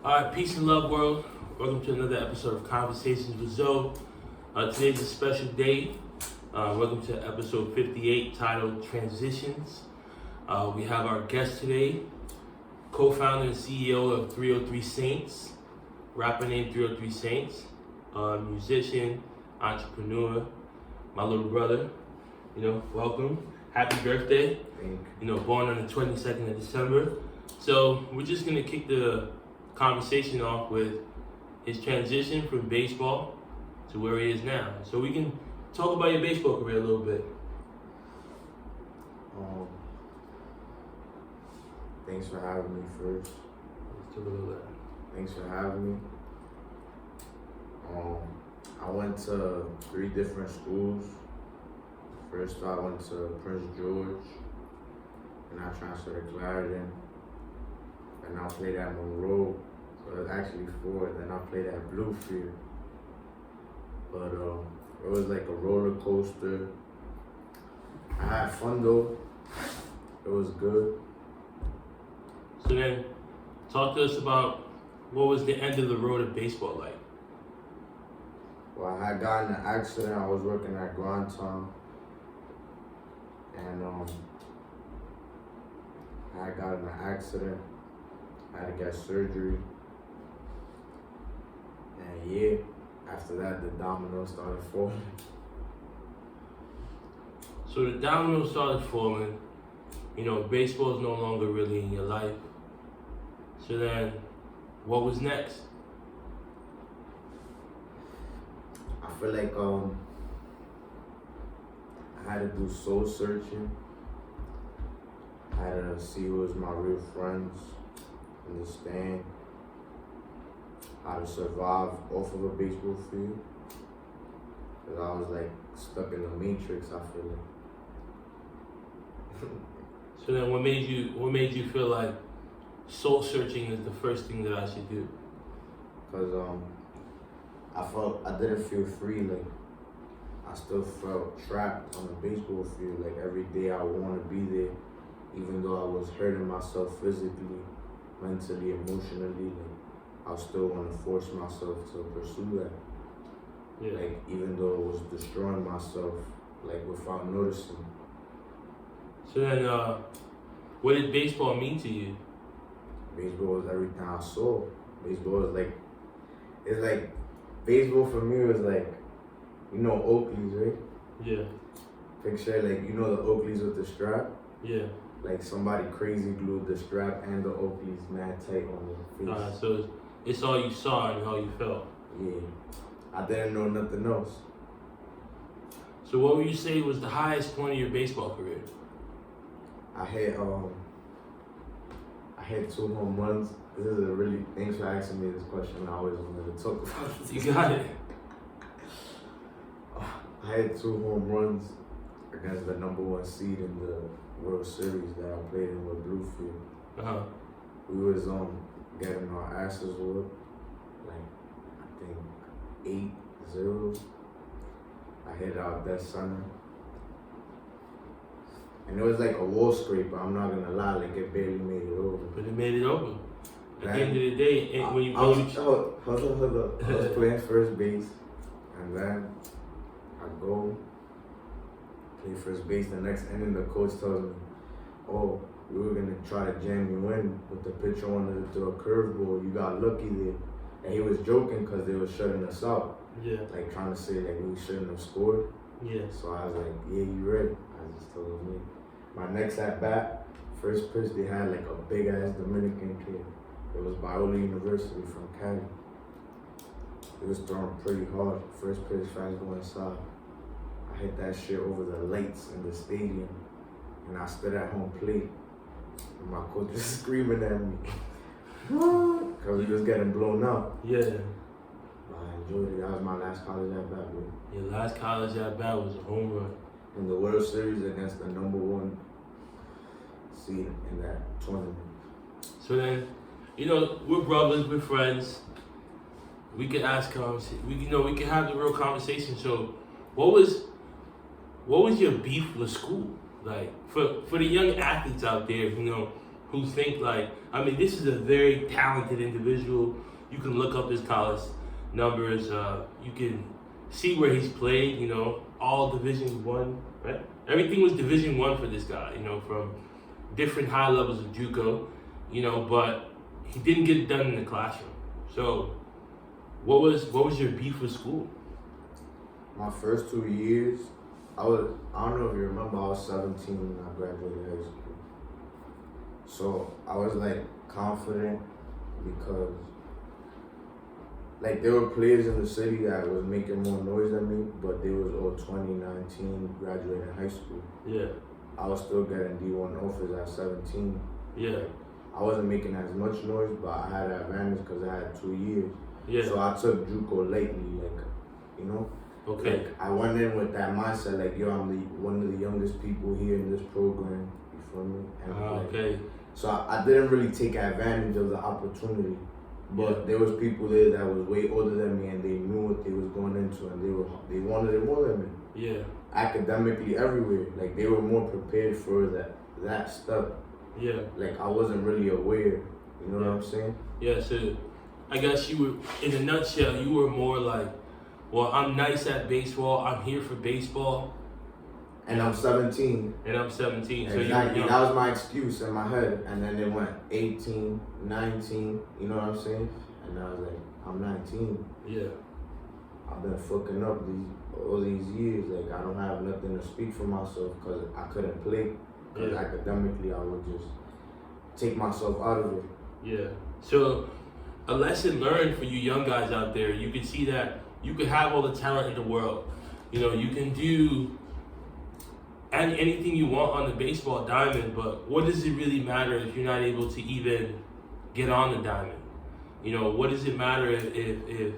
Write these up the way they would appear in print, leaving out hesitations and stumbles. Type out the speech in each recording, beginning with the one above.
All right, peace and love, world. Welcome to another episode of Conversations with Zoe. Today's a special day. Welcome to episode 58, titled Transitions. We have our guest today, co-founder and CEO of 303 Saints, rapper named 303 Saints, musician, entrepreneur, my little brother. Welcome. Happy birthday. Thank you. Born on the 22nd of December. So we're just gonna kick the conversation off with his transition from baseball to where he is now. So we can talk about your baseball career a little bit. Thanks for having me first. Let's talk about that. Thanks for having me. I went to 3 different schools. First I went to Prince George, and I transferred to Clarendon, and I played at Monroe. So it's actually 4. Then I played at Bluefield. But it was like a roller coaster. I had fun though. It was good. So then, talk to us about what was the end of the road of baseball like? Well, I had gotten in an accident. I was working at Granton, and I had gotten in an accident. I had to get surgery, and yeah, after that, the dominoes started falling. So the dominoes started falling. Baseball is no longer really in your life. So then, what was next? I feel like I had to do soul searching. I had to see who was my real friends, understand how to survive off of a baseball field. Cause I was like stuck in the matrix, I feel like. So then, what made you feel like soul searching is the first thing that I should do? Cause I didn't feel free. Like I still felt trapped on the baseball field. Like every day I want to be there, even though I was hurting myself physically, mentally, emotionally. Like I still want to force myself to pursue that. Yeah. Like even though it was destroying myself, like without noticing. So then, what did baseball mean to you? Baseball was everything I saw. Baseball is like, it's like, baseball for me was like, Oakleys, right? Yeah. Picture like, the Oakleys with the strap? Yeah. Like somebody crazy glued the strap and the Oakleys mad tight on the face. So it's all you saw and how you felt. Yeah. I didn't know nothing else. So what would you say was the highest point of your baseball career? I had 2 home runs. This is thanks for asking me this question. I always wanted to talk about this. You got it. I had 2 home runs against the number 1 seed in the World Series that I played in with Bluefield. We was getting our asses whooped, like I think 8-0. I hit out that center. And it was like a wall scraper, I'm not gonna lie, like it barely made it over. But it made it over. At the end of the day, hold up. I was playing first base, and then I go play first base. The next inning, the coach tells me, "Oh, we were gonna try to jam you in, but the pitcher wanted to throw a curveball. You got lucky there." And he was joking because they were shutting us out. Yeah. Like trying to say like we shouldn't have scored. Yeah. So I was like, "Yeah, you right." I just told him, "Yeah." My next at bat, first pitch, they had like a big ass Dominican kid. It was Biola University from Cali. It was throwing pretty hard. First pitch, fast going inside. I hit that shit over the lights in the stadium, and I stood at home plate, and my coach was screaming at me because we was getting blown out. Yeah. I enjoyed it. That was my last college at bat, bro. Your last college at bat was a home run. In the World Series against the number 1 seed in that tournament. So then, we're brothers, we're friends. We could ask we could have the real conversation. So, what was your beef with school? Like for the young athletes out there, who think like, I mean, this is a very talented individual. You can look up his college numbers. You can see where he's played. You know, all Division One, right? Everything was Division One for this guy. You know, from different high levels of JUCO. You know, but he didn't get it done in the classroom. So, what was your beef with school? My first 2 years, I don't know if you remember, I was 17 when I graduated high school. So I was like confident because like there were players in the city that was making more noise than me, but they was all 2019 graduating high school. Yeah. I was still getting D1 offers at 17. Yeah. I wasn't making as much noise, but I had an advantage because I had 2 years. Yeah. So I took JUCO lightly, like, you know? Okay. Like, I went in with that mindset, like, yo, I'm one of the youngest people here in this program. You feel me? And Okay. So I didn't really take advantage of the opportunity. But there was people there that was way older than me, and they knew what they was going into, and they wanted it more than me. Yeah. Academically, everywhere, like they were more prepared for that stuff. Yeah. Like I wasn't really aware. You know what I'm saying? Yeah. So, I guess you were, in a nutshell, you were more like, well, I'm nice at baseball. I'm here for baseball. And I'm 17. And I'm 17. So Exactly. you're That was my excuse in my head. And then it went 18, 19. You know what I'm saying? And I was like, I'm 19. Yeah. I've been fucking up all these years. Like I don't have nothing to speak for myself because I couldn't play. Because academically, I would just take myself out of it. Yeah. So, a lesson learned for you young guys out there, you can see that you can have all the talent in the world. You know, you can do anything you want on the baseball diamond, but what does it really matter if you're not able to even get on the diamond? You know, what does it matter if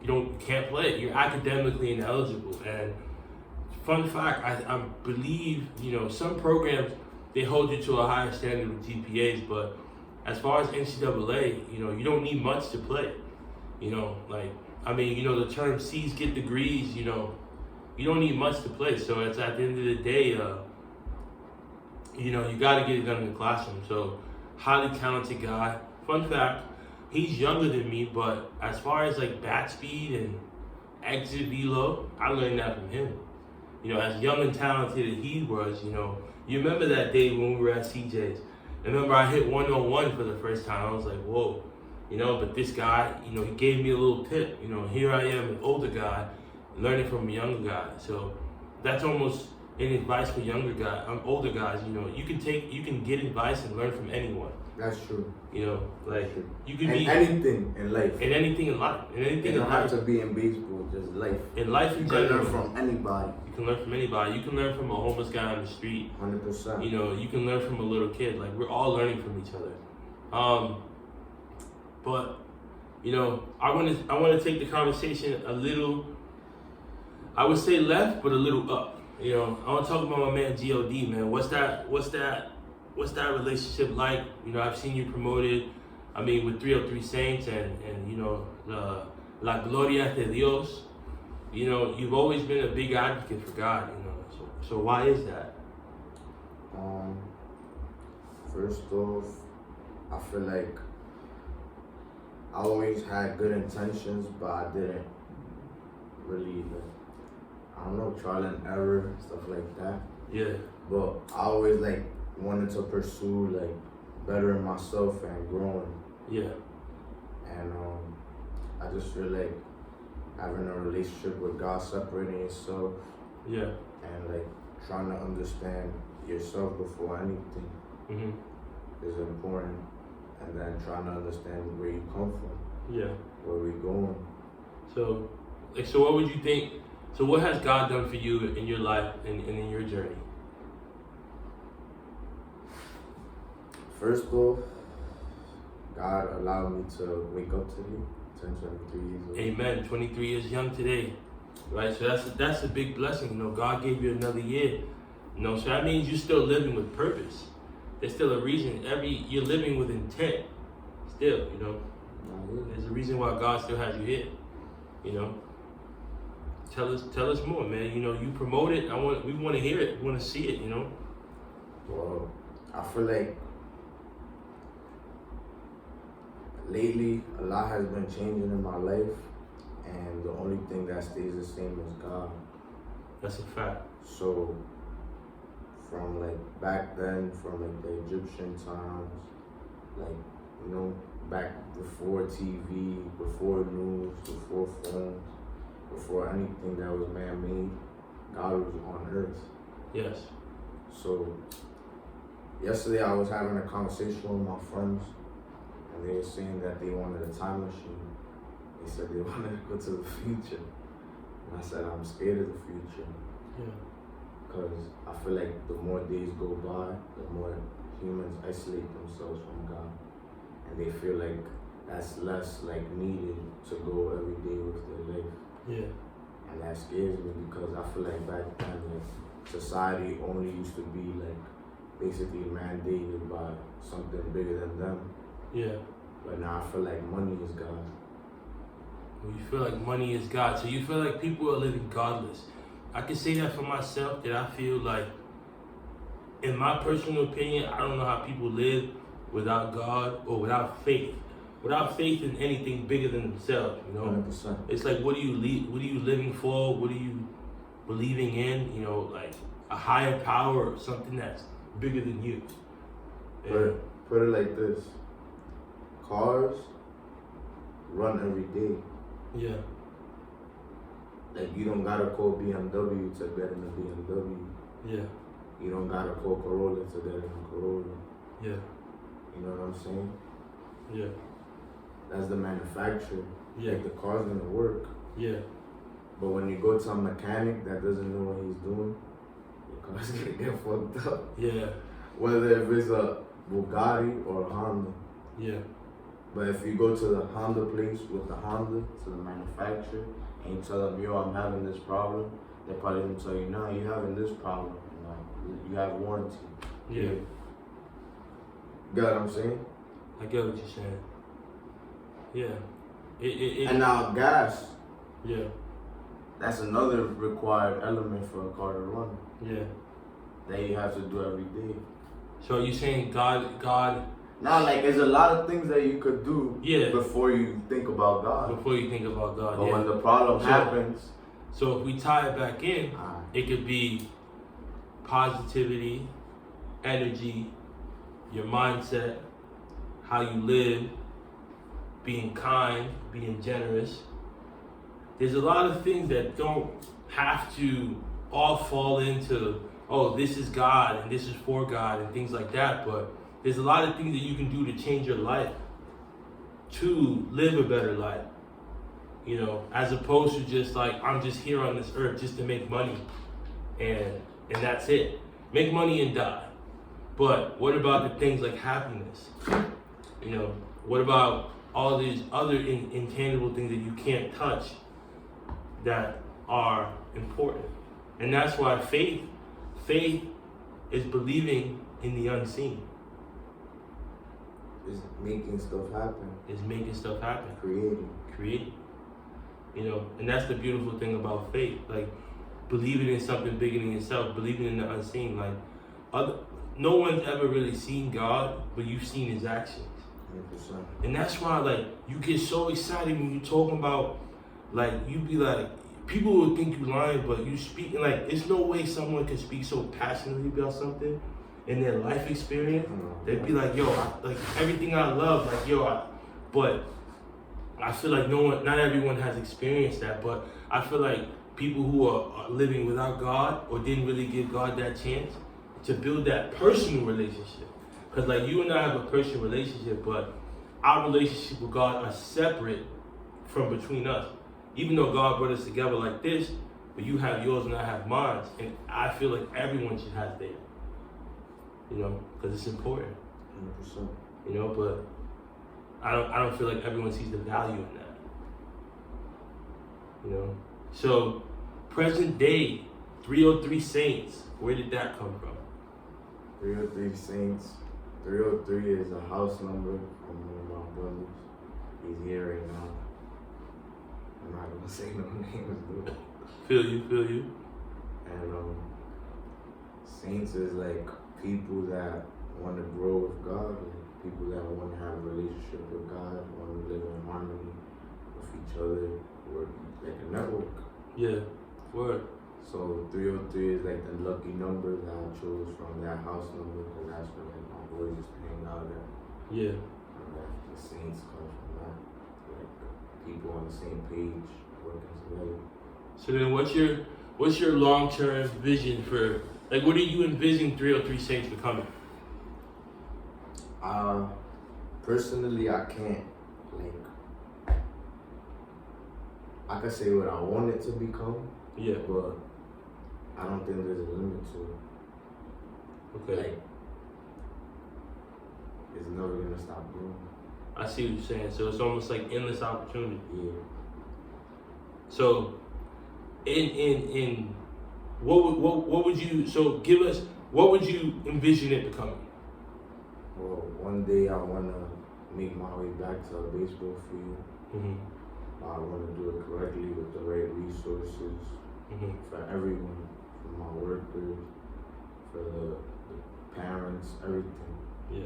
you can't play? You're academically ineligible. And fun fact, I believe, you know, some programs, they hold you to a higher standard with GPAs, but as far as NCAA, you know, you don't need much to play. You know, like, I mean, you know, the term C's get degrees, you know, you don't need much to play. So it's at the end of the day, you know, you got to get it done in the classroom. So, highly talented guy. Fun fact, he's younger than me, but as far as like bat speed and exit velo, I learned that from him. You know, as young and talented as he was, you know, you remember that day when we were at CJ's. I remember I hit 101 for the first time. I was like, whoa, you know, but this guy, you know, he gave me a little tip. You know, here I am, an older guy, learning from a younger guy. So that's almost an advice for older guys. You know, you can get advice and learn from anyone. That's true. You know, like you can be anything in life. In anything in life. In anything you don't in have life. to be in baseball, just life. In life in you general. can learn from anybody. You can learn from anybody. You can learn from a homeless guy on the street. 100%. You know, you can learn from a little kid. Like we're all learning from each other. But you know, I want to take the conversation a little, I would say left, but a little up. You know, I want to talk about my man God, man. What's that relationship like? You know, I've seen you promoted, I mean, with 303 Saints and you know, La Gloria de Dios. You know, you've always been a big advocate for God, you know. So why is that? First off, I feel like I always had good intentions, but I didn't really, I don't know, trial and error, stuff like that. Yeah. But I always wanted to pursue bettering myself and growing. Yeah. And I just feel like having a relationship with God, separating yourself. Yeah. And trying to understand yourself before anything is important. And then trying to understand where you come from. Yeah. Where we going. So what would you think? So what has God done for you in your life and in your journey? First off, God allowed me to wake up today, 23 years old. Amen. 23 years young today, right? So that's a big blessing. You know, God gave you another year. You know, so that means you're still living with purpose. There's still a reason. You're living with intent. Still, you know, there's a reason why God still has you here. You know, tell us more, man. You know, you promote it. We want to hear it. We want to see it. You know. Well, I feel like lately, a lot has been changing in my life, and the only thing that stays the same is God. That's a fact. So, from like back then, from like the Egyptian times, like, you know, back before TV, before news, before phones, before anything that was man-made, God was on earth. Yes. So, yesterday I was having a conversation with my friends, and they were saying that they wanted a time machine. They said they wanted to go to the future. And I said, I'm scared of the future. Yeah. Because I feel like the more days go by, the more humans isolate themselves from God. And they feel like that's less like needed to go every day with their life. Yeah. And that scares me because I feel like back then, like, society only used to be like basically mandated by something bigger than them. Yeah. But now I feel like money is God. Well, you feel like money is God, so you feel like people are living godless. I can say that for myself, that I feel like, in my personal opinion, I don't know how people live without God or without faith. Without faith in anything bigger than themselves, you know? 100%. It's like, what are you living for? What are you believing in? You know, like a higher power or something that's bigger than you. Put it like this. Cars run every day. Yeah. Like, you don't gotta call BMW to get in a BMW. Yeah. You don't gotta call Corolla to get in a Corolla. Yeah. You know what I'm saying? Yeah. That's the manufacturer. Yeah. Like, the car's gonna work. Yeah. But when you go to a mechanic that doesn't know what he's doing, your car's gonna get fucked up. Yeah. Whether if it's a Bugatti or a Honda. Yeah. But if you go to the Honda place with the Honda, to the manufacturer, and you tell them, yo, I'm having this problem, they probably gonna tell you, no, you're having this problem. You have warranty. Yeah. You get what I'm saying? I get what you're saying. Yeah. And now gas, Yeah. that's another required element for a car to run. Yeah. That you have to do every day. So you're saying God Now, like, there's a lot of things that you could do Yeah. before you think about God. before you think about God. But Yeah. when the problem So- happens, So if we tie it back in, it could be positivity, energy, your mindset, how you live, being kind, being generous. There's a lot of things that don't have to all fall into, oh, this is God and this is for God and things like that, but there's a lot of things that you can do to change your life, to live a better life, you know, as opposed to just like, I'm just here on this earth just to make money and that's it. Make money and die. But what about the things like happiness? You know, what about all these other intangible things that you can't touch that are important? And that's why faith is believing in the unseen. is making stuff happen. Is making stuff happen. Creating. You know, and that's the beautiful thing about faith. Like, believing in something bigger than yourself, believing in the unseen. Like, no one's ever really seen God, but you've seen his actions. 100%. And that's why, like, you get so excited when you're talking about, like, you be like, people would think you lying, but you speaking, like, there's no way someone can speak so passionately about something in their life experience. They'd be like, yo, like, everything I love, like, yo, but I feel like not everyone has experienced that, but I feel like people who are living without God or didn't really give God that chance to build that personal relationship. Because like you and I have a personal relationship, but our relationship with God are separate from between us. Even though God brought us together like this, but you have yours and I have mine. And I feel like everyone should have theirs. You know, because it's important. 100%. You know, but I don't feel like everyone sees the value in that. You know? So, present day, 303 Saints, where did that come from? 303 Saints. 303 is a house number from one of my brothers. He's here right now. I'm not gonna say no names, dude. Feel you. And saints is like people that want to grow with God, like people that want to have a relationship with God, want each other. We're like a network. Yeah. Word. So 303 is like the lucky number that I chose from that house number because that's where like my boys used to hang out at. Yeah. And that the saints come from that. Like people on the same page working together. So then, what's your long term vision for, like, what do you envision 303 Saints becoming? Personally, I can't like. I could say what I want it to become, Yeah. but I don't think there's a limit to it. Okay. Like, it's never gonna stop growing. I see what you're saying. So it's almost like endless opportunity. Yeah. So, in what would you, so give us, what would you envision it becoming? Well, one day I wanna make my way back to a baseball field. Mm-hmm. I wanna do it correctly with the right resources Mm-hmm. for everyone, for my workers, for the parents, everything. Yeah.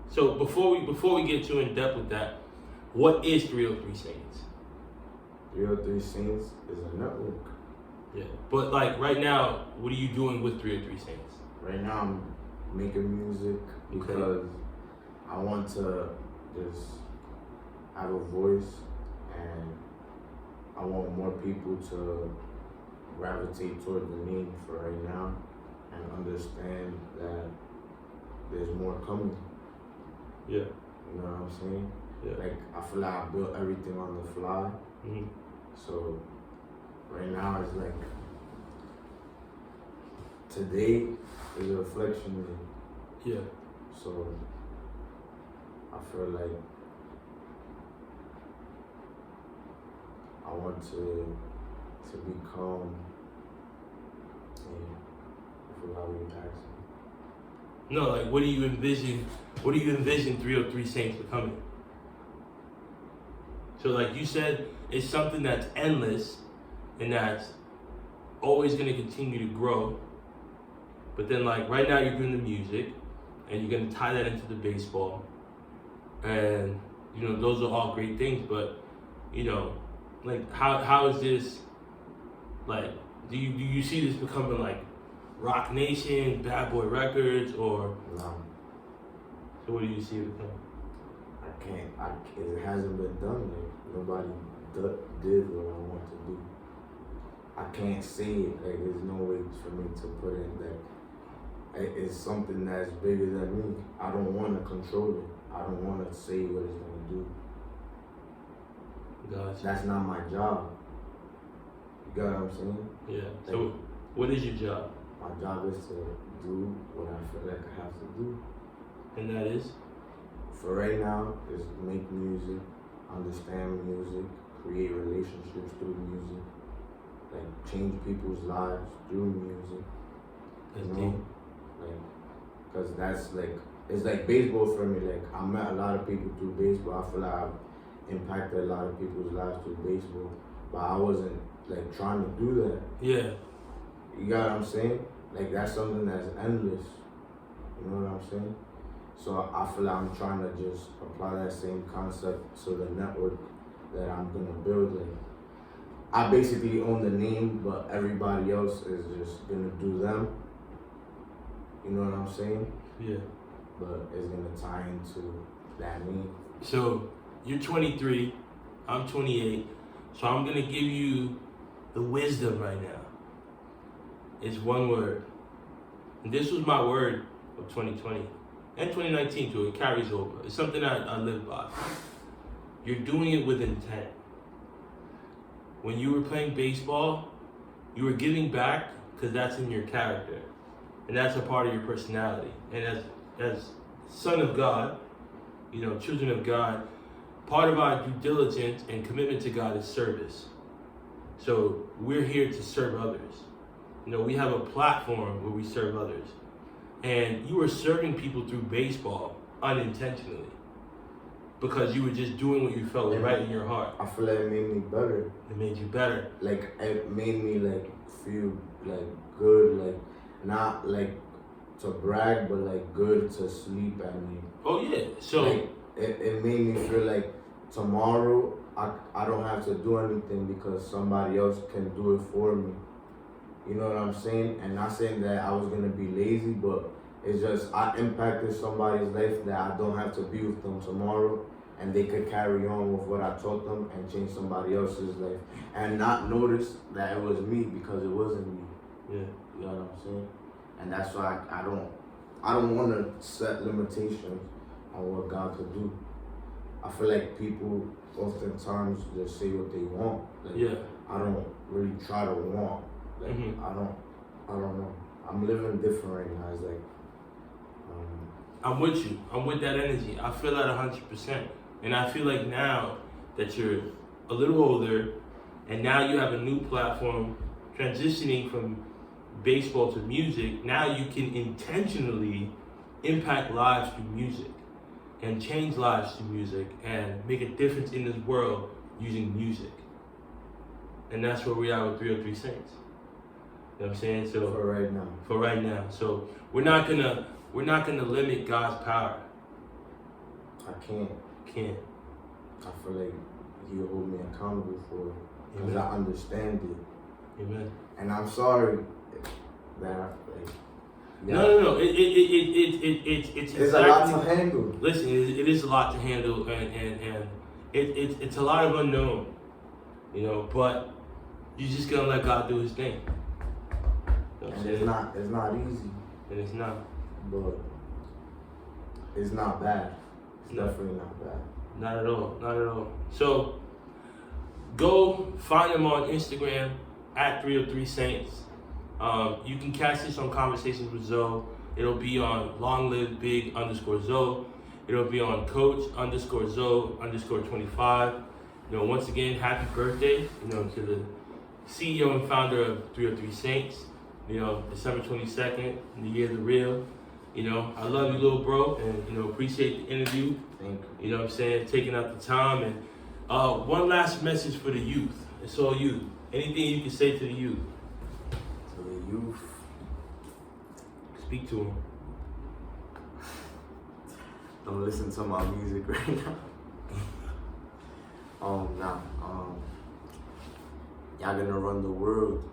So before we get too in depth with that, what is 303 Saints? 303 Saints is a network. Yeah. But like right now, what are you doing with 303 Saints? Right now I'm making music because I want to just have a voice and I want more people to gravitate toward the name for right now and understand that there's more coming. Yeah. You know what I'm saying? Yeah. Like I feel like I built everything on the fly. Mm-hmm. So right now it's like today is a reflection of it. Yeah. So I feel like I want to become I forgot what you asked me. No, like what do you envision 303 Saints becoming? So like you said, it's something that's endless and that's always gonna continue to grow. But then like right now you're doing the music and you're gonna tie that into the baseball. And you know, those are all great things, but you know, like how is this, like do you see this becoming like Rock Nation, Bad Boy Records, or No, so what do you see it becoming? I can't. It hasn't been done. Like nobody did what I want to do. I can't say it. Like there's no way for me to put it that it's something that's bigger than me. I don't want to control it. I don't want to say what it's gonna do. Gotcha. That's not my job. You got what I'm saying? Yeah. So what is your job? My job is to do what I feel like I have to do. And that is? For right now, is make music, understand music, create relationships through music, like change people's lives through music. That's You deep. know? Like, cause that's like, it's like baseball for me. Like I met a lot of people through baseball. I feel like I've impacted a lot of people's lives through baseball, but I wasn't like trying to do that. Yeah. You got what I'm saying? Like that's something that's endless. You know what I'm saying? So I feel like I'm trying to just apply that same concept to the network that I'm gonna build. Like I basically own the name, but everybody else is just gonna do them. You know what I'm saying? Yeah. But it's gonna tie into that name. So you're 23, I'm 28, so I'm gonna give you the wisdom right now. It's one word. And this was my word of 2020 and 2019 too. It carries over. It's something I live by. You're doing it with intent. When you were playing baseball, you were giving back because that's in your character. And that's a part of your personality. And as son of God, you know, children of God, part of our due diligence and commitment to God is service. So we're here to serve others. You know, we have a platform where we serve others. And you were serving people through baseball unintentionally because you were just doing what you felt was right in your heart. I feel like it made me better. It made you better. Like it made me like feel like good, like not like to brag, but like good to sleep at night. Oh yeah. So like it made me feel like tomorrow I don't have to do anything because somebody else can do it for me. You know what I'm saying? And not saying that I was gonna be lazy, but it's just I impacted somebody's life that I don't have to be with them tomorrow, and they could carry on with what I taught them and change somebody else's life and not notice that it was me because it wasn't me. Yeah. You know what I'm saying? And that's why I don't want to set limitations on what God could do. I feel like people oftentimes just say what they want. Like, Yeah. I don't really try to want. Like I don't know. I'm living different right now. It's like I'm with you. I'm with that energy. I feel that 100%. And I feel like now that you're a little older and now you have a new platform transitioning from baseball to music, now you can intentionally impact lives through music and change lives through music and make a difference in this world using music. And that's where we are with 303 Saints. You know what I'm saying? So for right now. For right now. So we're not gonna limit God's power. I can't. Can't. I feel like He'll hold me accountable for it because Amen. I understand it. Amen. And I'm sorry that I, like. Yeah. No. It's It's a lot to handle. Listen, it is a lot to handle, and it's a lot of unknown, you know. But you're just gonna let God do His thing. You know what I'm And saying? it's not easy, And it's not. but it's not bad. It's No. definitely not bad. Not at all. Not at all. So go find them on Instagram at 303 Saints. You can catch this on Conversations with Zoe. It'll be on Long Live Big _Zoe. It'll be on Coach _Zoe _25. You know, once again, happy birthday, you know, to the CEO and founder of 303 Saints. You know, December 22nd, the year of the real. You know, I love you, little bro, and, you know, appreciate the interview. Thank you. You know what I'm saying? Taking out the time. And one last message for the youth. It's all you. Anything you can say to the youth. To the youth, Speak to them. don't listen to my music right now. Y'all gonna run the world.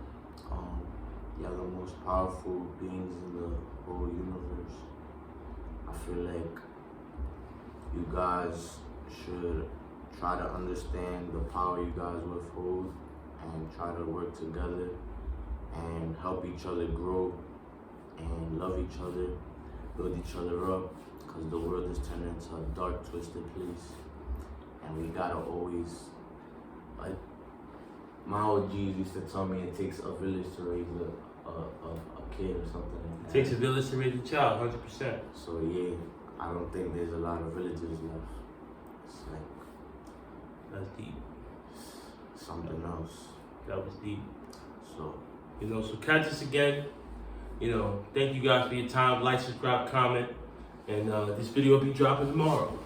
Y'all the most powerful beings in the whole universe. I feel like you guys should try to understand the power you guys withhold and try to work together and help each other grow and love each other, build each other up, because the world is turning into a dark, twisted place. And we gotta always, like, my OGs used to tell me it takes a village to raise a kid or something like that. It takes a village to raise a child, 100%. So yeah, I don't think there's a lot of villages left. It's like That's deep. something else. That was deep. So You know, so catch us again. You know, thank you guys for your time. Like, subscribe, comment. And this video will be dropping tomorrow.